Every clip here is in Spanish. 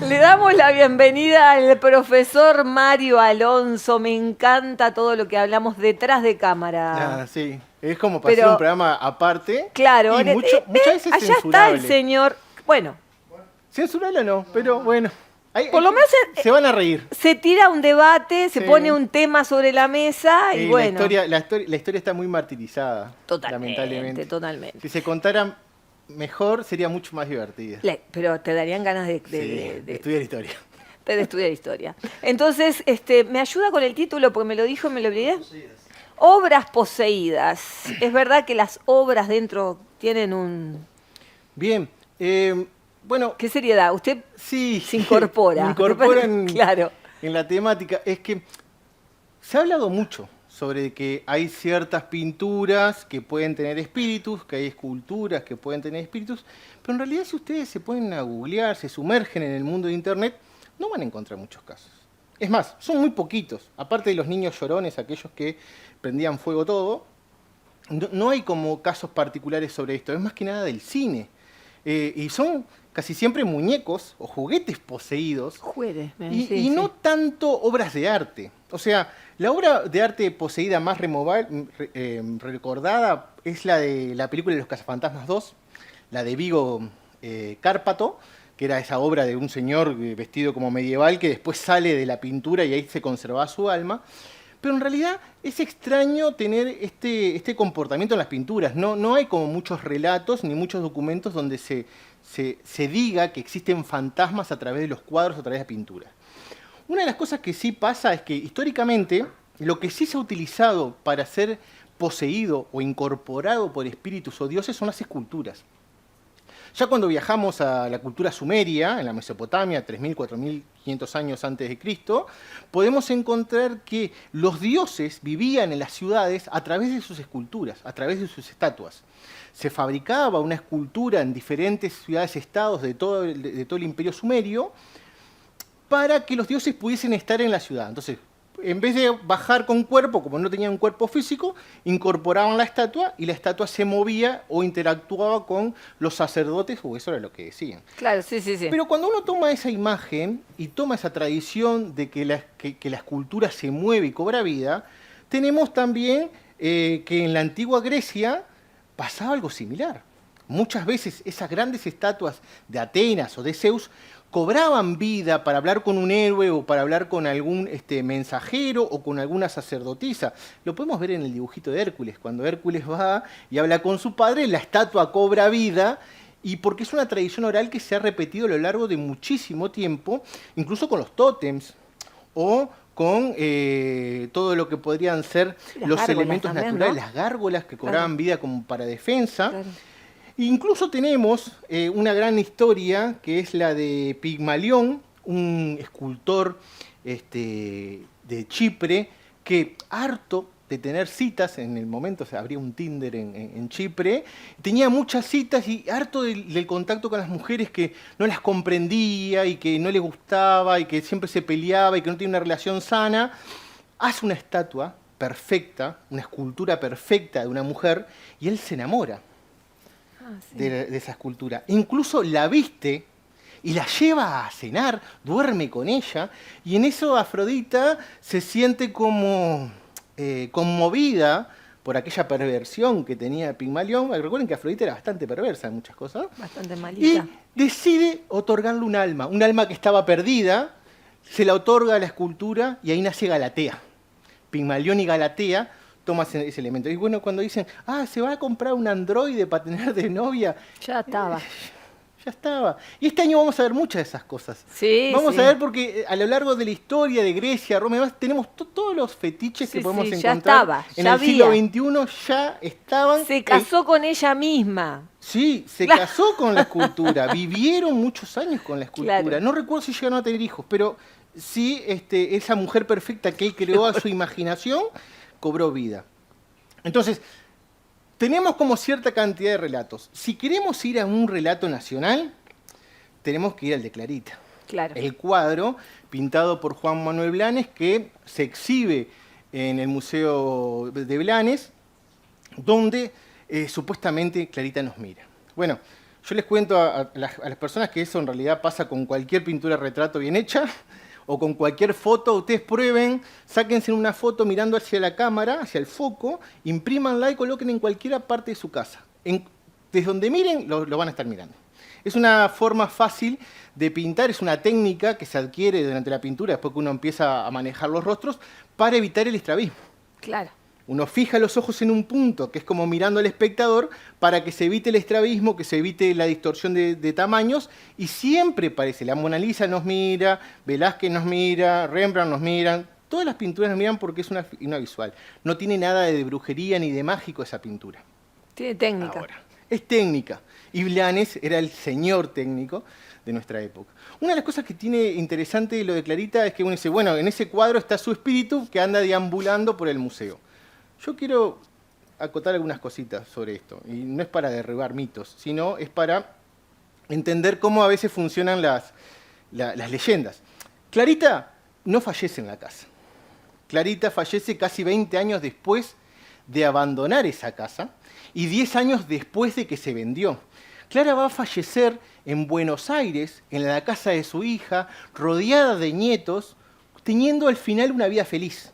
Le damos la bienvenida al profesor Mario Alonso. Me encanta todo lo que hablamos detrás de cámara. Ah, sí, es como para hacer un Pero, programa aparte claro, y muchas veces allá está el censurable. señor. Bueno, Censurable o no, pero bueno, por lo menos se van a reír. se tira un debate, se pone Sí. un tema sobre la mesa y Y bueno, la historia está muy martirizada, totalmente, lamentablemente. totalmente. Si se contara mejor, sería mucho más divertida. Pero te darían ganas de, Sí, de estudiar historia. de estudiar historia. Entonces, ¿me ayuda con el título? Porque me lo dijo y me lo olvidé. Obras poseídas. Es verdad que las obras dentro tienen un... Bien, bueno, ¿Qué seriedad? Usted sí, se incorpora. me incorporo Claro. en la temática. Es que se ha hablado mucho sobre que hay ciertas pinturas que pueden tener espíritus, que hay esculturas que pueden tener espíritus, pero en realidad si ustedes se ponen a googlear, se sumergen en el mundo de Internet, no van a encontrar muchos casos. Es más, son muy poquitos. Aparte de los niños llorones, aquellos que prendían fuego todo, no hay como casos particulares sobre esto. Es más que nada del cine. Y son casi siempre muñecos o juguetes poseídos Juegues, y no tanto obras de arte. O sea, la obra de arte poseída más recordada es la de la película de los Cazafantasmas 2, la de Vigo Cárpato, que era esa obra de un señor vestido como medieval que después sale de la pintura y ahí se conservaba su alma. Pero en realidad es extraño tener este comportamiento en las pinturas. No hay como muchos relatos ni muchos documentos donde se diga que existen fantasmas a través de los cuadros, a través de la pintura. Una de las cosas que sí pasa es que históricamente lo que sí se ha utilizado para ser poseído o incorporado por espíritus o dioses son las esculturas. Ya cuando viajamos a la cultura sumeria, en la Mesopotamia, 3.000, 4.500 años antes de Cristo, podemos encontrar que los dioses vivían en las ciudades a través de sus esculturas, a través de sus estatuas. Se fabricaba una escultura en diferentes ciudades-estados de todo el imperio sumerio para que los dioses pudiesen estar en la ciudad. Entonces, en vez de bajar con cuerpo, como no tenían un cuerpo físico, incorporaban la estatua y la estatua se movía o interactuaba con los sacerdotes, o eso era lo que decían. Claro, sí. Pero cuando uno toma esa imagen y toma esa tradición de que la escultura se mueve y cobra vida, tenemos también que en la antigua Grecia pasaba algo similar. Muchas veces esas grandes estatuas de Atenas o de Zeus cobraban vida para hablar con un héroe o para hablar con algún mensajero o con alguna sacerdotisa. Lo podemos ver en el dibujito de Hércules. Cuando Hércules va y habla con su padre, la estatua cobra vida, y porque es una tradición oral que se ha repetido a lo largo de muchísimo tiempo, incluso con los tótems o con todo lo que podrían ser los elementos también, naturales, ¿no? las gárgolas que cobraban vida como para defensa. Claro. Incluso tenemos una gran historia que es la de Pigmalión, un escultor de Chipre que, harto de tener citas, en el momento se abría un Tinder en Chipre, tenía muchas citas y harto del contacto con las mujeres que no las comprendía y que no le gustaba y que siempre se peleaba y que no tenía una relación sana, hace una estatua perfecta, una escultura perfecta de una mujer y él se enamora de esa escultura. Incluso la viste y la lleva a cenar, duerme con ella, y en eso Afrodita se siente como conmovida por aquella perversión que tenía Pigmalión. Recuerden que Afrodita era bastante perversa en muchas cosas. Bastante Y malita. decide otorgarle un alma que estaba perdida, se la otorga a la escultura y ahí nace Galatea. Pigmalión y Galatea toman ese elemento. Y bueno, cuando dicen, se va a comprar un androide para tener de novia, Ya estaba. ya estaba. Y este año vamos a ver muchas de esas cosas. Sí, Vamos sí. a ver porque a lo largo de la historia de Grecia, Roma y demás, tenemos todos los fetiches que podemos ya encontrar estaba, en ya el siglo había. XXI, ya estaban. Se casó con ella misma. Sí, se casó con la escultura, vivieron muchos años con la escultura. Claro. No recuerdo si llegaron a tener hijos, pero sí, esa mujer perfecta que él creó a su imaginación cobró vida. Entonces, tenemos como cierta cantidad de relatos. Si queremos ir a un relato nacional, tenemos que ir al de Clarita. Claro. El cuadro pintado por Juan Manuel Blanes, que se exhibe en el Museo de Blanes, donde supuestamente Clarita nos mira. Bueno, Yo les cuento a las personas que eso en realidad pasa con cualquier pintura de retrato bien hecha o con cualquier foto. Ustedes prueben, sáquense una foto mirando hacia la cámara, hacia el foco, imprímanla y coloquen en cualquier parte de su casa. Desde donde miren, lo van a estar mirando. Es una forma fácil de pintar, es una técnica que se adquiere durante la pintura, después que uno empieza a manejar los rostros, para evitar el estrabismo. Claro. Uno fija los ojos en un punto, que es como mirando al espectador, para que se evite el estrabismo, que se evite la distorsión de tamaños, y siempre parece, la Mona Lisa nos mira, Velázquez nos mira, Rembrandt nos miran, todas las pinturas nos miran porque es una visual. No tiene nada de brujería ni de mágico esa pintura. Tiene técnica. Ahora, es técnica. Y Blanes era el señor técnico de nuestra época. Una de las cosas que tiene interesante lo de Clarita es que uno dice, bueno, en ese cuadro está su espíritu que anda deambulando por el museo. Yo quiero acotar algunas cositas sobre esto, y no es para derribar mitos, sino es para entender cómo a veces funcionan las leyendas. Clarita no fallece en la casa. Clarita fallece casi 20 años después de abandonar esa casa y 10 años después de que se vendió. Clara va a fallecer en Buenos Aires, en la casa de su hija, rodeada de nietos, teniendo al final una vida feliz.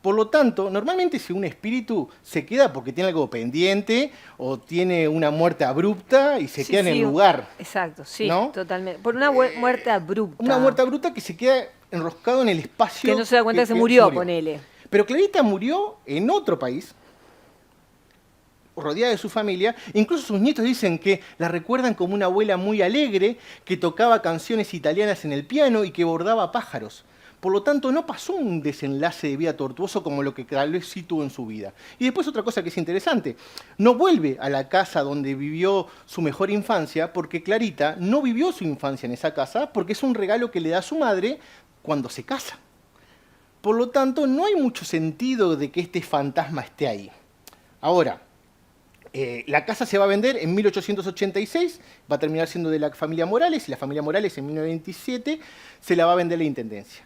Por lo tanto, normalmente si un espíritu se queda porque tiene algo pendiente o tiene una muerte abrupta y se queda en el lugar. Exacto, sí, ¿no? Totalmente. Por una muerte abrupta. Una muerte abrupta que se queda enroscado en el espacio. Que no se da cuenta que se murió, ponele. Pero Clarita murió en otro país, rodeada de su familia. Incluso sus nietos dicen que la recuerdan como una abuela muy alegre, que tocaba canciones italianas en el piano y que bordaba pájaros. Por lo tanto, no pasó un desenlace de vida tortuoso como lo que tal vez sí tuvo en su vida. Y después otra cosa que es interesante, no vuelve a la casa donde vivió su mejor infancia, porque Clarita no vivió su infancia en esa casa, porque es un regalo que le da a su madre cuando se casa. Por lo tanto, no hay mucho sentido de que este fantasma esté ahí. Ahora, la casa se va a vender en 1886, va a terminar siendo de la familia Morales, y la familia Morales en 1927 se la va a vender la Intendencia.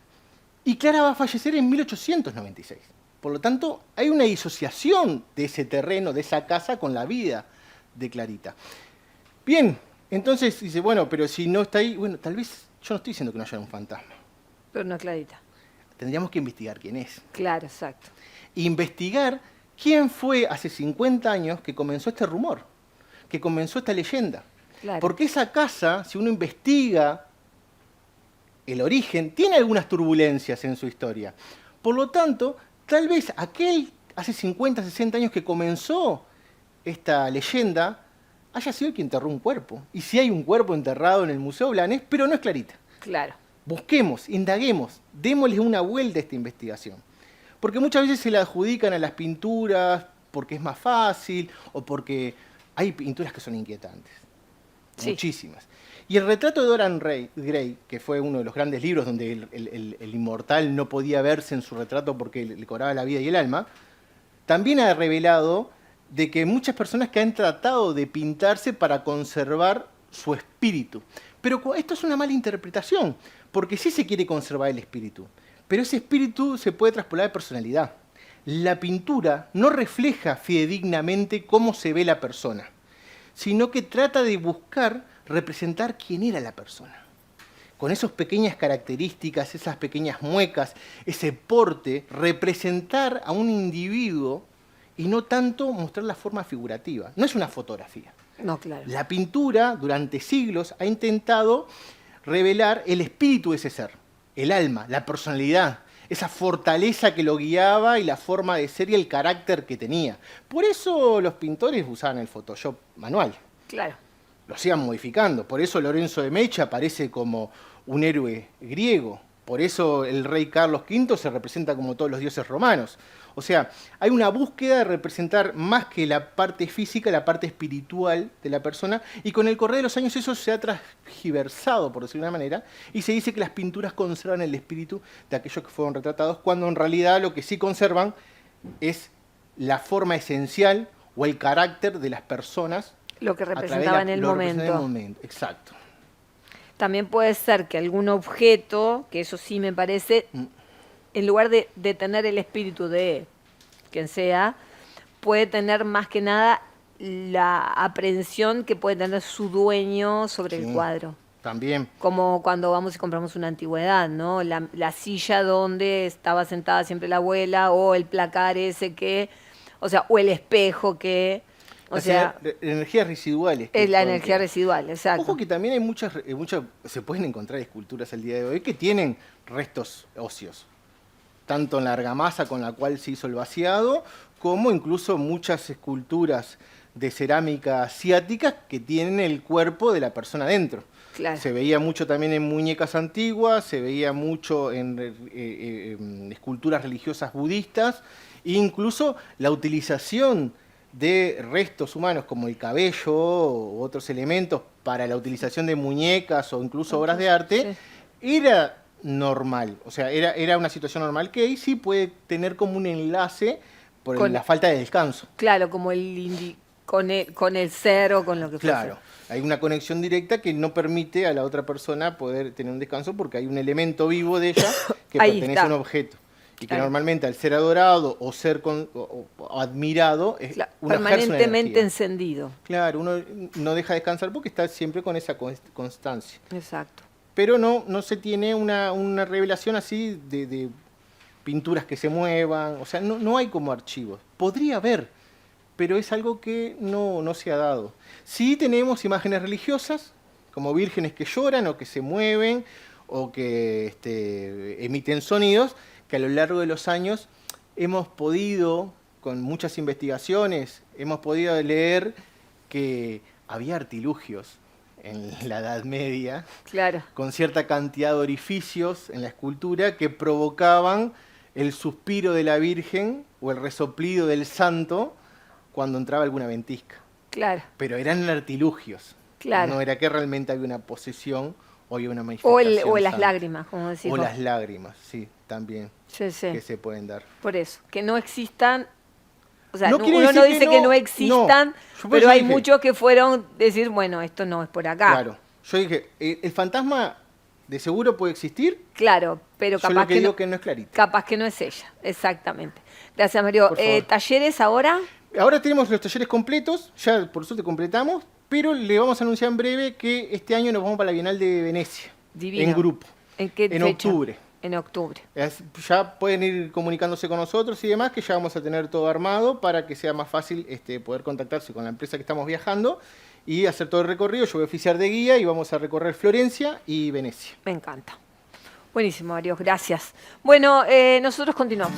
Y Clara va a fallecer en 1896. Por lo tanto, hay una disociación de ese terreno, de esa casa, con la vida de Clarita. Bien, entonces dice, bueno, pero si no está ahí, bueno, tal vez yo no estoy diciendo que no haya un fantasma. Pero no es Clarita. Tendríamos que investigar quién es. Claro, exacto. Investigar quién fue hace 50 años que comenzó este rumor, que comenzó esta leyenda. Claro. Porque esa casa, si uno investiga el origen, tiene algunas turbulencias en su historia. Por lo tanto, tal vez aquel hace 50, 60 años que comenzó esta leyenda haya sido el que enterró un cuerpo. Y si hay un cuerpo enterrado en el Museo Blanes, pero no es Clarita. Claro. Busquemos, indaguemos, démosle una vuelta a esta investigación. Porque muchas veces se la adjudican a las pinturas porque es más fácil o porque hay pinturas que son inquietantes. Sí. Muchísimas. Y el retrato de Dorian Gray, que fue uno de los grandes libros donde el inmortal no podía verse en su retrato porque le cobraba la vida y el alma, también ha revelado de que muchas personas que han tratado de pintarse para conservar su espíritu. Pero esto es una mala interpretación, porque sí se quiere conservar el espíritu, pero ese espíritu se puede traspolar de personalidad. La pintura no refleja fidedignamente cómo se ve la persona, sino que trata de buscar representar quién era la persona. Con esas pequeñas características, esas pequeñas muecas, ese porte, representar a un individuo y no tanto mostrar la forma figurativa. No es una fotografía. No, claro. La pintura, durante siglos, ha intentado revelar el espíritu de ese ser, el alma, la personalidad, esa fortaleza que lo guiaba y la forma de ser y el carácter que tenía. Por eso los pintores usaban el Photoshop manual. Claro. Lo sigan modificando. Por eso Lorenzo de Medici aparece como un héroe griego. Por eso el rey Carlos V se representa como todos los dioses romanos. O sea, hay una búsqueda de representar más que la parte física, la parte espiritual de la persona, y con el correr de los años eso se ha transgiversado, por decirlo de una manera, y se dice que las pinturas conservan el espíritu de aquellos que fueron retratados, cuando en realidad lo que sí conservan es la forma esencial o el carácter de las personas. Lo que representaba en el momento. Exacto. También puede ser que algún objeto, que eso sí me parece, en lugar de tener el espíritu de quien sea, puede tener más que nada la aprehensión que puede tener su dueño sobre Sí. el cuadro. También. Como cuando vamos y compramos una antigüedad, ¿no? La silla donde estaba sentada siempre la abuela, o el placar ese que, o sea, o el espejo que, o sea, Energías residuales. que es la pueden energía quedar. residual, exacto. Ojo que también hay muchas, se pueden encontrar esculturas al día de hoy que tienen restos óseos, tanto en la argamasa con la cual se hizo el vaciado, como incluso muchas esculturas de cerámica asiática que tienen el cuerpo de la persona dentro. Claro. Se veía mucho también en muñecas antiguas, se veía mucho en esculturas religiosas budistas, e incluso la utilización de restos humanos como el cabello u otros elementos para la utilización de muñecas o incluso obras de arte, era normal. O sea, era una situación normal que ahí sí puede tener como un enlace por la falta de descanso. Claro, como con el ser o con lo que fuese. Claro, hay una conexión directa que no permite a la otra persona poder tener un descanso porque hay un elemento vivo de ella que Ahí pertenece está. a un objeto. Y que Claro. normalmente al ser adorado o ser o admirado, es ejerce una Permanentemente energía. encendido. Claro, uno no deja descansar porque está siempre con esa constancia. Exacto. Pero no se tiene una revelación así de pinturas que se muevan, o sea, no hay como archivos. Podría haber, pero es algo que no se ha dado. Sí tenemos imágenes religiosas, como vírgenes que lloran o que se mueven o que emiten sonidos, que a lo largo de los años hemos podido, con muchas investigaciones, hemos podido leer que había artilugios en la Edad Media, Claro. con cierta cantidad de orificios en la escultura que provocaban el suspiro de la Virgen o el resoplido del santo cuando entraba alguna ventisca. Claro. Pero eran artilugios. Claro. No era que realmente había una posesión o había una manifestación O las santa. lágrimas, como decís O vos. las lágrimas, sí, también, Sí, sí. que se pueden dar. Por eso, que no existan, o sea, No quiere uno no decir dice que no existan, no. Yo por pero eso hay dije, muchos que fueron decir, bueno, esto no es por acá. Claro, yo dije, el fantasma de seguro puede existir, Claro, pero yo capaz lo que que digo no, que no es clarito. capaz que no es ella, exactamente. Gracias, Mario. Por favor. ¿Talleres ahora? Ahora tenemos los talleres completos, ya por suerte completamos, pero le vamos a anunciar en breve que este año nos vamos para la Bienal de Venecia, Divino. en grupo, ¿En qué en fecha? octubre. En octubre. Ya pueden ir comunicándose con nosotros y demás, que ya vamos a tener todo armado para que sea más fácil poder contactarse con la empresa que estamos viajando y hacer todo el recorrido. Yo voy a oficiar de guía y vamos a recorrer Florencia y Venecia. Me encanta. Buenísimo, Mario, gracias. Bueno, nosotros continuamos.